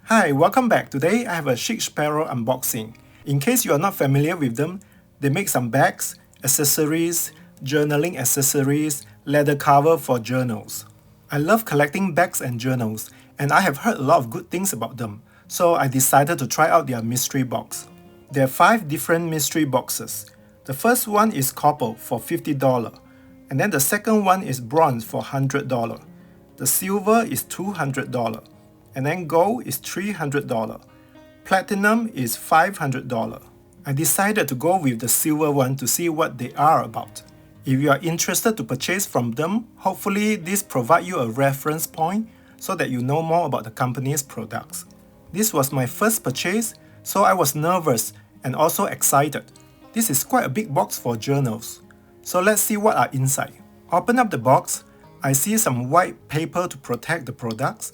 Hi, welcome back. Today I have a Chic Sparrow unboxing. In case you are not familiar with them, they make some bags, accessories, journaling accessories, leather cover for journals. I love collecting bags and journals, and I have heard a lot of good things about them, so I decided to try out their mystery box. There are 5 different mystery boxes. The first one is copper for $50, and then the second one is bronze for $100. The silver is $200, and then gold is $300. Platinum is $500. I decided to go with the silver one to see what they are about. If you are interested to purchase from them, hopefully this provides you a reference point so that you know more about the company's products. This was my first purchase, so I was nervous and also excited. This is quite a big box for journals. So let's see what are inside. Open up the box. I see some white paper to protect the products,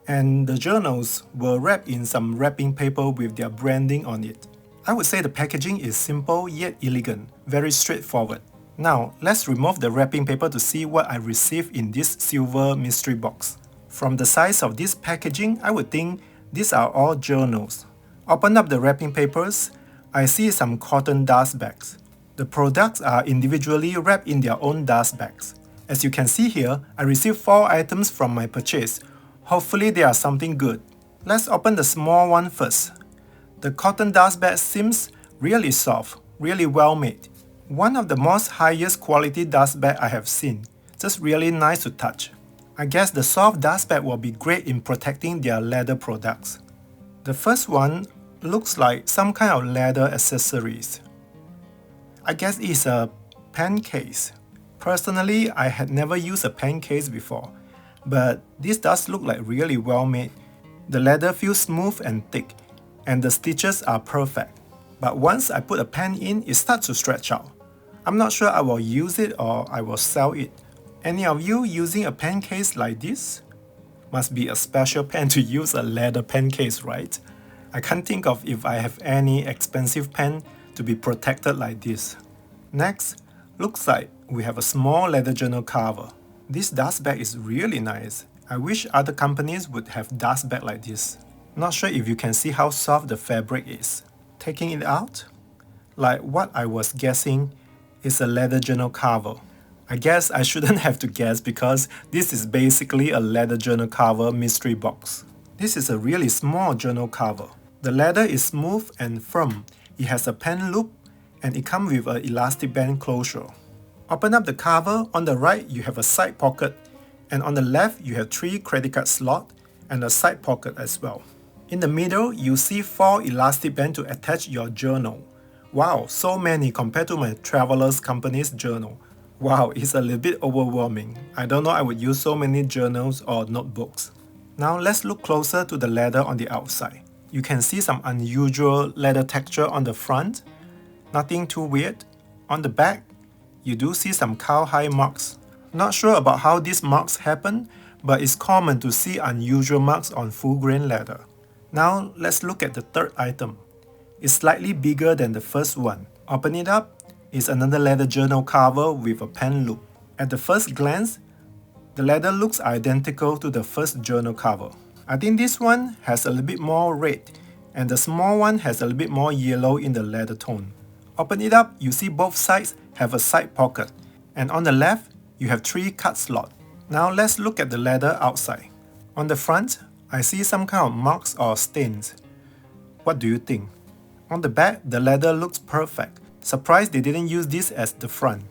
and the journals were wrapped in some wrapping paper with their branding on it. I would say the packaging is simple yet elegant, very straightforward. Now, let's remove the wrapping paper to see what I received in this silver mystery box. From the size of this packaging, I would think these are all journals. Open up the wrapping papers. I see some cotton dust bags. The products are individually wrapped in their own dust bags. As you can see here, I received 4 items from my purchase. Hopefully they are something good. Let's open the small one first. The cotton dust bag seems really soft, really well made. One of the most highest quality dust bag I have seen. Just really nice to touch. I guess the soft dust bag will be great in protecting their leather products. The first one looks like some kind of leather accessories. I guess it's a pen case. Personally, I had never used a pen case before, but this does look like really well made. The leather feels smooth and thick, and the stitches are perfect. But once I put a pen in, it starts to stretch out. I'm not sure I will use it or I will sell it. Any of you using a pen case like this? Must be a special pen to use a leather pen case, right? I can't think of if I have any expensive pen to be protected like this. Next, looks like we have a small leather journal cover. This dust bag is really nice. I wish other companies would have dust bag like this. Not sure if you can see how soft the fabric is. Taking it out, like what I was guessing, is a leather journal cover. I guess I shouldn't have to guess because this is basically a leather journal cover mystery box. This is a really small journal cover. The leather is smooth and firm. It has a pen loop and it comes with an elastic band closure. Open up the cover. On the right, you have a side pocket, and on the left, you have 3 credit card slots and a side pocket as well. In the middle, you see 4 elastic bands to attach your journal. Wow, so many compared to my traveler's company's journal. Wow, it's a little bit overwhelming. I don't know I would use so many journals or notebooks. Now let's look closer to the leather on the outside. You can see some unusual leather texture on the front. Nothing too weird. On the back, you do see some cowhide marks. Not sure about how these marks happen, but it's common to see unusual marks on full-grain leather. Now let's look at the third item. It's slightly bigger than the first one. Open it up. It's another leather journal cover with a pen loop. At the first glance, the leather looks identical to the first journal cover. I think this one has a little bit more red, and the small one has a little bit more yellow in the leather tone. Open it up, you see both sides have a side pocket, and on the left, you have 3 card slots. Now let's look at the leather outside. On the front, I see some kind of marks or stains. What do you think? On the back, the leather looks perfect. Surprised they didn't use this as the front.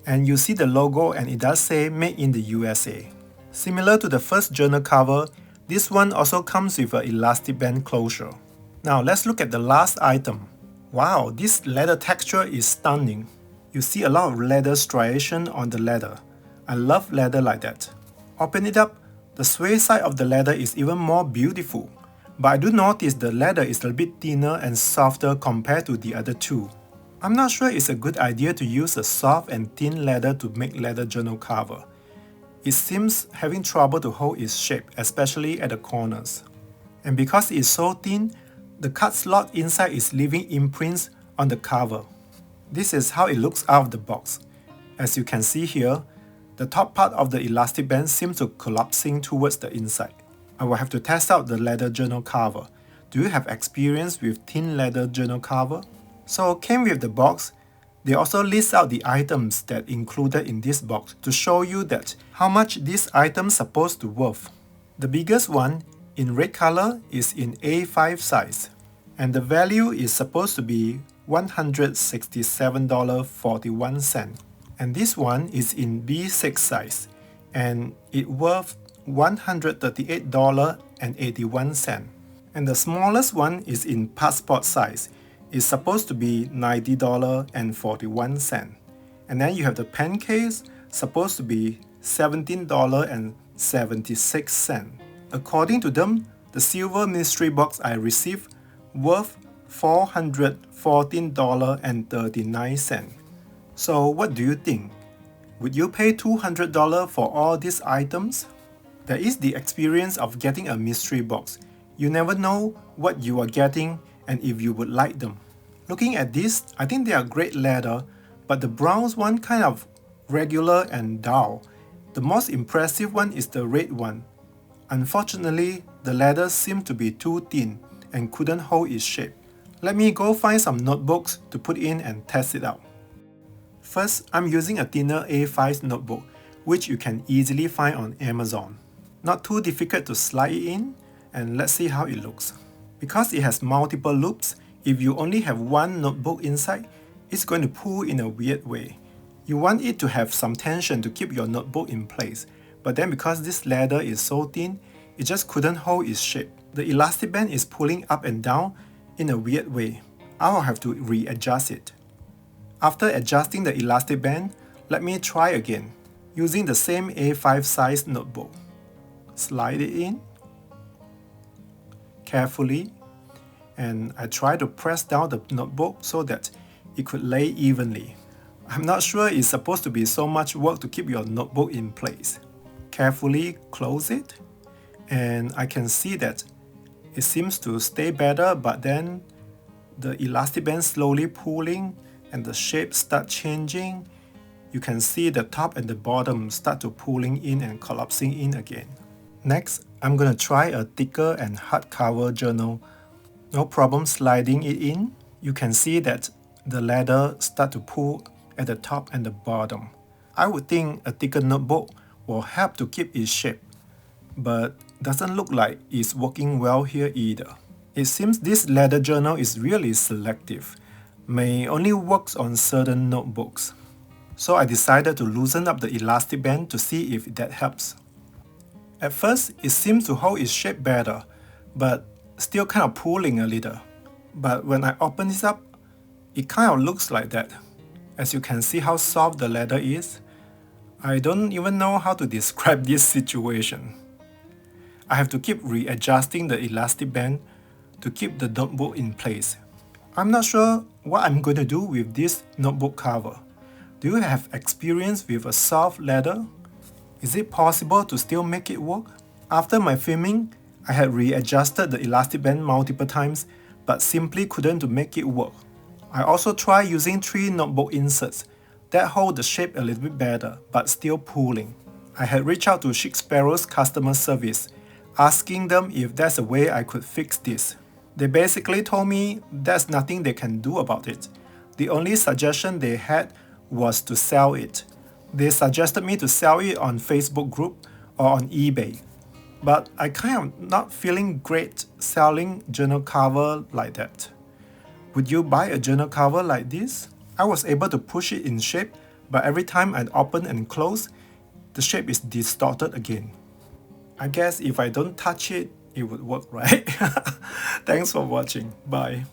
And you see the logo and it does say Made in the USA. Similar to the first journal cover, this one also comes with an elastic band closure. Now let's look at the last item. Wow, this leather texture is stunning. You see a lot of leather striation on the leather. I love leather like that. Open it up. The suede side of the leather is even more beautiful. But I do notice the leather is a bit thinner and softer compared to the other 2. I'm not sure it's a good idea to use a soft and thin leather to make leather journal cover. It seems having trouble to hold its shape, especially at the corners. And because it's so thin, the card slot inside is leaving imprints on the cover. This is how it looks out of the box. As you can see here, the top part of the elastic band seems to collapsing towards the inside. I will have to test out the leather journal cover. Do you have experience with thin leather journal cover? So came with the box. They also list out the items that included in this box to show you that how much these items supposed to worth. The biggest one in red color is in A5 size, and the value is supposed to be $167.41. And this one is in B6 size, and it worth $138.81. And the smallest one is in passport size. It's supposed to be $90.41. And then you have the pen case, supposed to be $17.76. According to them, the silver mystery box I received worth $414.39. So what do you think? Would you pay $200 for all these items? There is the experience of getting a mystery box. You never know what you are getting and if you would like them. Looking at this, I think they are great leather, but the brown one kind of regular and dull. The most impressive one is the red one. Unfortunately, the leather seemed to be too thin and couldn't hold its shape. Let me go find some notebooks to put in and test it out. First, I'm using a thinner A5 notebook, which you can easily find on Amazon. Not too difficult to slide it in, and let's see how it looks. Because it has multiple loops, if you only have one notebook inside, it's going to pull in a weird way. You want it to have some tension to keep your notebook in place, but then because this leather is so thin, it just couldn't hold its shape. The elastic band is pulling up and down in a weird way. I'll have to readjust it. After adjusting the elastic band, let me try again, using the same A5 size notebook. Slide it in carefully, and I try to press down the notebook so that it could lay evenly. I'm not sure it's supposed to be so much work to keep your notebook in place. Carefully close it, and I can see that it seems to stay better, but then the elastic band slowly pulling and the shape start changing. You can see the top and the bottom start to pulling in and collapsing in again. Next, I'm going to try a thicker and hardcover journal. No problem sliding it in. You can see that the leather start to pull at the top and the bottom. I would think a thicker notebook will help to keep its shape, but doesn't look like it's working well here either. It seems this leather journal is really selective, may only works on certain notebooks. So I decided to loosen up the elastic band to see if that helps. At first, it seems to hold its shape better, but still kind of pulling a little. But when I open this up, it kind of looks like that. As you can see how soft the leather is, I don't even know how to describe this situation. I have to keep readjusting the elastic band to keep the notebook in place. I'm not sure what I'm going to do with this notebook cover. Do you have experience with a soft leather? Is it possible to still make it work? After my filming, I had readjusted the elastic band multiple times, but simply couldn't to make it work. I also tried using 3 notebook inserts that hold the shape a little bit better, but still pulling. I had reached out to Chic Sparrow's customer service, asking them if there's a way I could fix this. They basically told me there's nothing they can do about it. The only suggestion they had was to sell it. They suggested me to sell it on Facebook group or on eBay. But I kind of not feeling great selling journal cover like that. Would you buy a journal cover like this? I was able to push it in shape, but every time I open and close, the shape is distorted again. I guess if I don't touch it, it would work, right? Thanks for watching. Bye.